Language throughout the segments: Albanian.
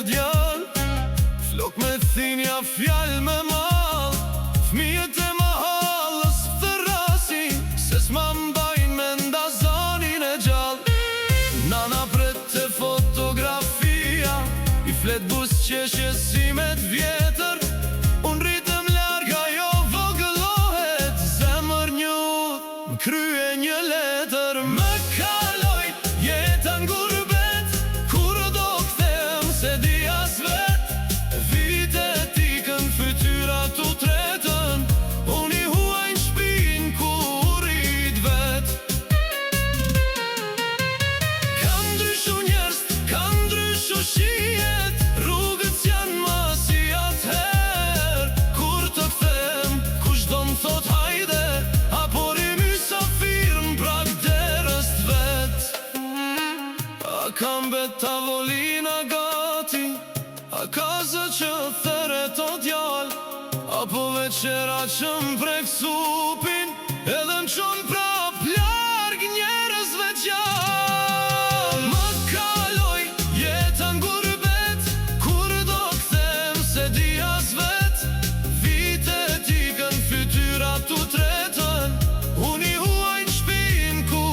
djal, flok me thinja fjall me mal. Fmijet e mahallës thërasin, se s'ma mbajnë me ndazanin e gjall. Nana pret të fotografia, i flet bus qeshje si me t'vjetër. Unë rritëm larga jo vogëllohet, zemër njut më krye një letër. Më kaloj jetën gurbet, kur do kthehem se di as vet. Vitet ikën, fytyrat u tretën, unë i huaj në shpin ku rrit vet. Kam ndryshu njerës, kam ndryshu shijet, rrugët s'janë ma si atëher. Kur të kthehem, kush do m'thot hajde, apo rimi safir m'prak derës t'vet. A kam bet tavolina gati, a kaza që theret o djall, apo veqera që m'prek supin, edhe m'qon prap larg njerëzve gjall. Më kaloj jetën gurbet, kur do kthehem se di as vet. Vitet ikën, fytyrat u tretën, unë i huaj në shpin ku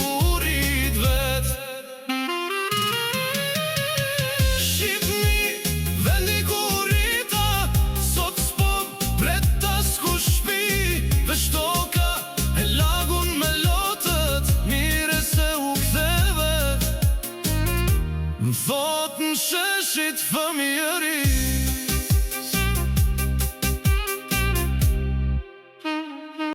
rrit vet. Shqipni, vendi ku rrita, sot s'po breta s'ku shpi. Veç toka e lagun me lotët, mire se u ktheve. M'thot në sheshit fëmijëri.